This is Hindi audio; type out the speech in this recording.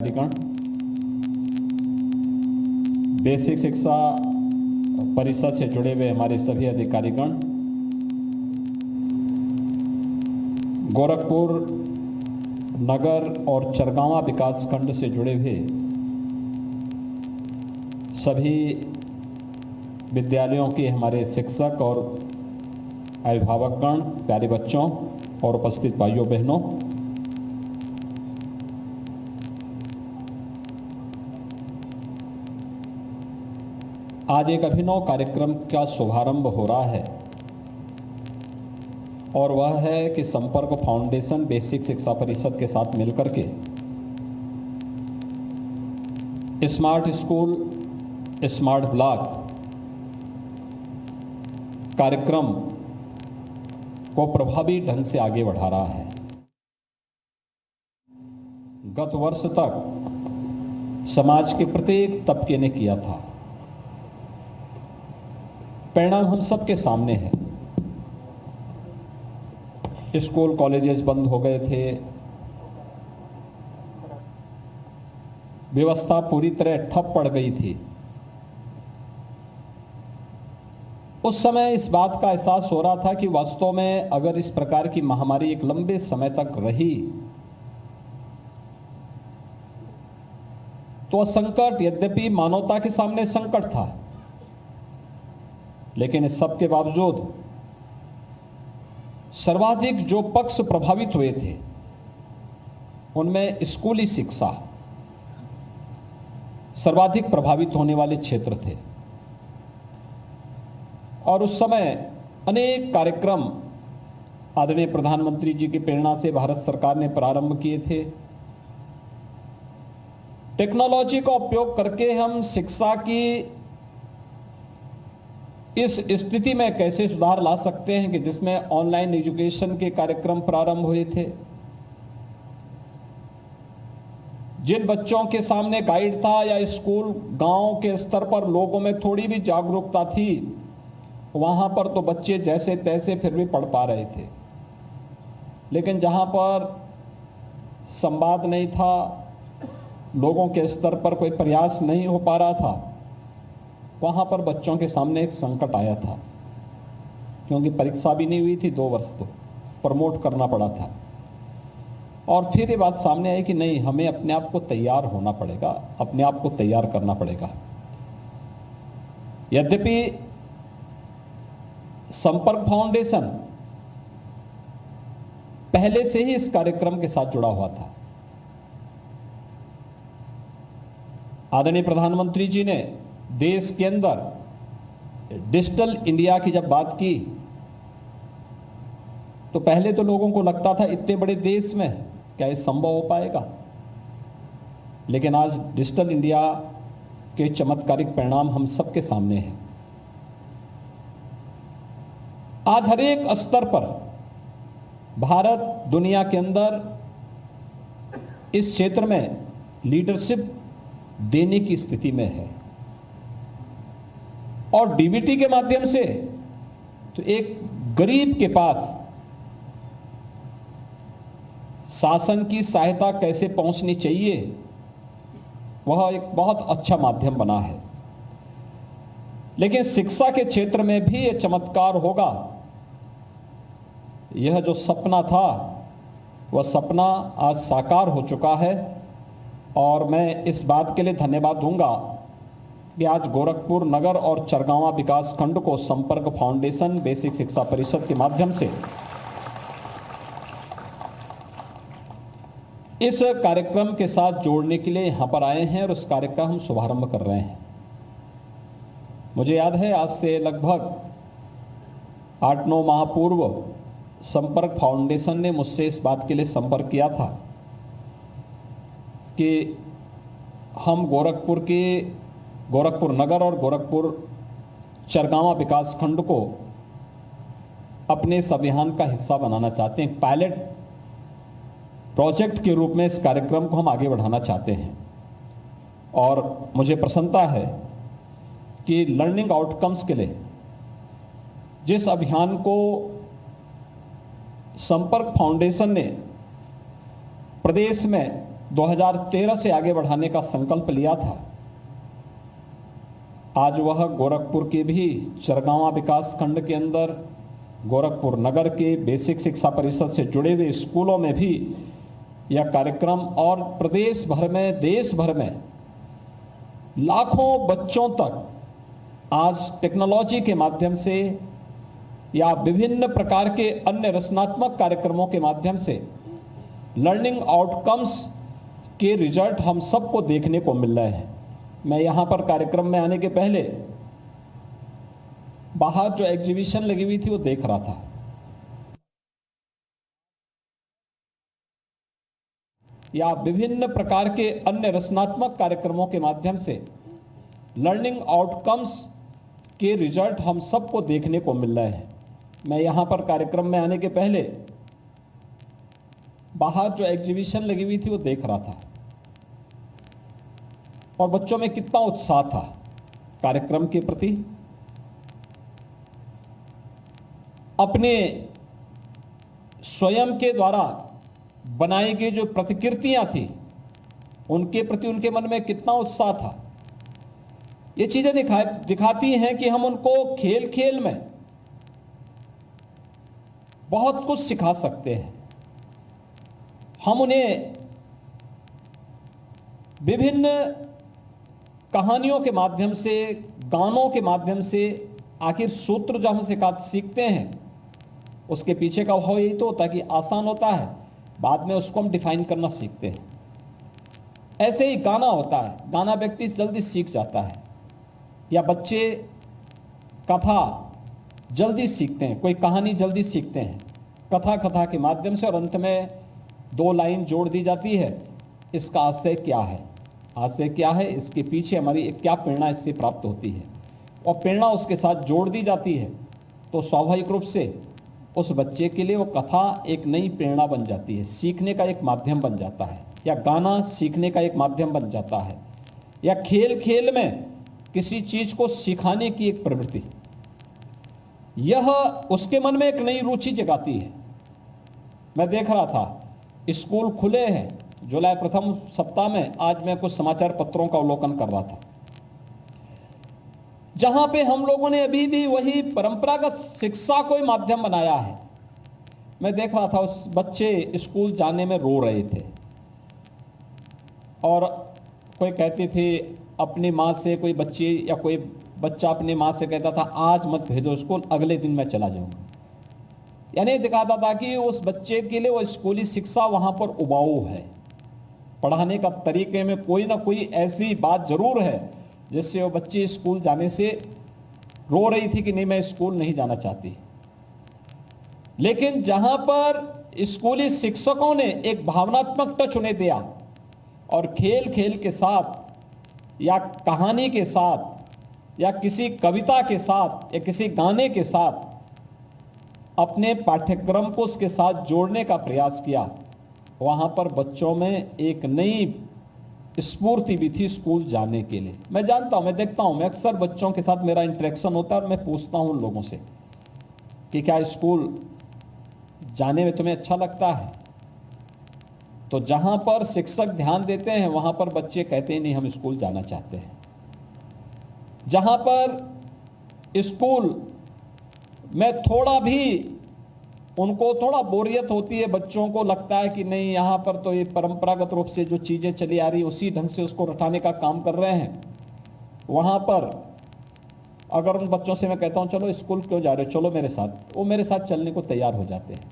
अधिगण बेसिक शिक्षा परिषद से जुड़े हुए हमारे सभी अधिकारीगण, गोरखपुर नगर और चरगांवा विकास खंड से जुड़े हुए सभी विद्यालयों के हमारे शिक्षक और अभिभावकगण, प्यारे बच्चों और उपस्थित भाइयों बहनों, आज एक अभिनव कार्यक्रम का शुभारंभ हो रहा है और वह है कि संपर्क फाउंडेशन बेसिक शिक्षा परिषद के साथ मिलकर के स्मार्ट स्कूल स्मार्ट ब्लॉक कार्यक्रम को प्रभावी ढंग से आगे बढ़ा रहा है। गत वर्ष तक समाज के प्रत्येक तबके ने किया था। परिणाम हम सबके सामने है। स्कूल कॉलेजेस बंद हो गए थे, व्यवस्था पूरी तरह ठप पड़ गई थी। उस समय इस बात का एहसास हो रहा था कि वास्तव में अगर इस प्रकार की महामारी एक लंबे समय तक रही तो संकट यद्यपि मानवता के सामने संकट था, लेकिन इस सब के बावजूद सर्वाधिक जो पक्ष प्रभावित हुए थे उनमें स्कूली शिक्षा सर्वाधिक प्रभावित होने वाले क्षेत्र थे। और उस समय अनेक कार्यक्रम आदरणीय प्रधानमंत्री जी की प्रेरणा से भारत सरकार ने प्रारंभ किए थे। टेक्नोलॉजी का उपयोग करके हम शिक्षा की इस स्थिति में कैसे सुधार ला सकते हैं कि जिसमें ऑनलाइन एजुकेशन के कार्यक्रम प्रारंभ हुए थे। जिन बच्चों के सामने गाइड था या स्कूल गांव के स्तर पर लोगों में थोड़ी भी जागरूकता थी, वहां पर तो बच्चे जैसे तैसे फिर भी पढ़ पा रहे थे। लेकिन जहां पर संवाद नहीं था, लोगों के स्तर पर कोई प्रयास नहीं हो पा रहा था, वहां पर बच्चों के सामने एक संकट आया था, क्योंकि परीक्षा भी नहीं हुई थी 2 वर्ष, तो प्रमोट करना पड़ा था। और फिर ये बात सामने आई कि नहीं, हमें अपने आप को तैयार होना पड़ेगा, अपने आप को तैयार करना पड़ेगा। यद्यपि संपर्क फाउंडेशन पहले से ही इस कार्यक्रम के साथ जुड़ा हुआ था। आदरणीय प्रधानमंत्री जी ने देश के अंदर डिजिटल इंडिया की जब बात की तो पहले तो लोगों को लगता था इतने बड़े देश में क्या ये संभव हो पाएगा, लेकिन आज डिजिटल इंडिया के चमत्कारिक परिणाम हम सबके सामने हैं। आज हर एक स्तर पर भारत दुनिया के अंदर इस क्षेत्र में लीडरशिप देने की स्थिति में है। और डीबीटी के माध्यम से तो एक गरीब के पास शासन की सहायता कैसे पहुंचनी चाहिए, वह एक बहुत अच्छा माध्यम बना है। लेकिन शिक्षा के क्षेत्र में भी यह चमत्कार होगा। यह जो सपना था वह सपना आज साकार हो चुका है। और मैं इस बात के लिए धन्यवाद दूंगा कि आज गोरखपुर नगर और चरगांवा विकास खंड को संपर्क फाउंडेशन बेसिक शिक्षा परिषद के माध्यम से इस कार्यक्रम के साथ जोड़ने के लिए यहां पर आए हैं और इस कार्य का हम शुभारंभ कर रहे हैं। मुझे याद है आज से लगभग 8-9 माह पूर्व संपर्क फाउंडेशन ने मुझसे इस बात के लिए संपर्क किया था कि हम गोरखपुर नगर और गोरखपुर चरगांवा विकास खंड को अपने इस अभियान का हिस्सा बनाना चाहते हैं। पायलट प्रोजेक्ट के रूप में इस कार्यक्रम को हम आगे बढ़ाना चाहते हैं। और मुझे प्रसन्नता है कि लर्निंग आउटकम्स के लिए जिस अभियान को संपर्क फाउंडेशन ने प्रदेश में 2013 से आगे बढ़ाने का संकल्प लिया था। आज वह गोरखपुर के भी चरगांवा विकास खंड के अंदर गोरखपुर नगर के बेसिक शिक्षा परिषद से जुड़े हुए स्कूलों में भी यह कार्यक्रम और प्रदेश भर में, देश भर में लाखों बच्चों तक आज टेक्नोलॉजी के माध्यम से या विभिन्न प्रकार के अन्य रचनात्मक कार्यक्रमों के माध्यम से लर्निंग आउटकम्स के रिजल्ट हम सबको देखने को मिल रहे हैं। मैं यहां पर कार्यक्रम में आने के पहले बाहर जो एग्जीबिशन लगी हुई थी वो देख रहा था। या विभिन्न प्रकार के अन्य रचनात्मक कार्यक्रमों के माध्यम से लर्निंग आउटकम्स के रिजल्ट हम सबको देखने को मिल रहे हैं। मैं यहां पर कार्यक्रम में आने के पहले बाहर जो एग्जीबिशन लगी हुई थी वो देख रहा था और बच्चों में कितना उत्साह था कार्यक्रम के प्रति। अपने स्वयं के द्वारा बनाई गई जो प्रतिकृतियां थी उनके प्रति उनके मन में कितना उत्साह था। ये चीजें दिखाती हैं कि हम उनको खेल खेल में बहुत कुछ सिखा सकते हैं। हम उन्हें विभिन्न कहानियों के माध्यम से, गानों के माध्यम से, आखिर सूत्र जो हम सीखते हैं उसके पीछे का भाव यही तो होता है कि आसान होता है, बाद में उसको हम डिफाइन करना सीखते हैं। ऐसे ही गाना होता है, गाना व्यक्ति जल्दी सीख जाता है या बच्चे कथा जल्दी सीखते हैं, कोई कहानी जल्दी सीखते हैं कथा के माध्यम से, और अंत में 2 लाइन जोड़ दी जाती है। इसका आशय क्या है, आशय क्या है, इसके पीछे हमारी एक क्या प्रेरणा इससे प्राप्त होती है, और प्रेरणा उसके साथ जोड़ दी जाती है तो स्वाभाविक रूप से उस बच्चे के लिए वो कथा एक नई प्रेरणा बन जाती है, सीखने का एक माध्यम बन जाता है, या गाना सीखने का एक माध्यम बन जाता है, या खेल खेल में किसी चीज को सिखाने की एक प्रवृत्ति, यह उसके मन में एक नई रुचि जगाती है। मैं देख रहा था स्कूल खुले हैं जुलाई प्रथम सप्ताह में, आज मैं कुछ समाचार पत्रों का अवलोकन कर रहा था जहां पे हम लोगों ने अभी भी वही परंपरागत शिक्षा को ही माध्यम बनाया है। मैं देख रहा था उस बच्चे स्कूल जाने में रो रहे थे और कोई कहते थे अपनी माँ से, कोई बच्ची या कोई बच्चा अपनी माँ से कहता था आज मत भेजो स्कूल, अगले दिन मैं चला जाऊंगा। यानी दिखाता था कि उस बच्चे के लिए वो स्कूली शिक्षा वहां पर उबाऊ है, पढ़ाने का तरीके में कोई ना कोई ऐसी बात जरूर है जिससे वो बच्ची स्कूल जाने से रो रही थी कि नहीं मैं स्कूल नहीं जाना चाहती। लेकिन जहां पर स्कूली शिक्षकों ने एक भावनात्मक टच उन्हें दिया और खेल खेल के साथ या कहानी के साथ या किसी कविता के साथ या किसी गाने के साथ अपने पाठ्यक्रम को उसके साथ जोड़ने का प्रयास किया, वहां पर बच्चों में एक नई स्फूर्ति भी थी स्कूल जाने के लिए। मैं जानता हूं, मैं देखता हूं, मैं अक्सर बच्चों के साथ मेरा इंटरेक्शन होता है और मैं पूछता हूं उन लोगों से कि क्या स्कूल जाने में तुम्हें अच्छा लगता है। तो जहां पर शिक्षक ध्यान देते हैं वहां पर बच्चे कहते हैं नहीं हम स्कूल जाना चाहते हैं। जहां पर स्कूल में थोड़ा भी उनको थोड़ा बोरियत होती है, बच्चों को लगता है कि नहीं यहाँ पर तो ये परंपरागत रूप से जो चीजें चली आ रही उसी ढंग से उसको रटाने का काम कर रहे हैं, वहां पर अगर उन बच्चों से मैं कहता हूं चलो स्कूल क्यों जा रहे हो, चलो मेरे साथ, वो मेरे साथ चलने को तैयार हो जाते हैं।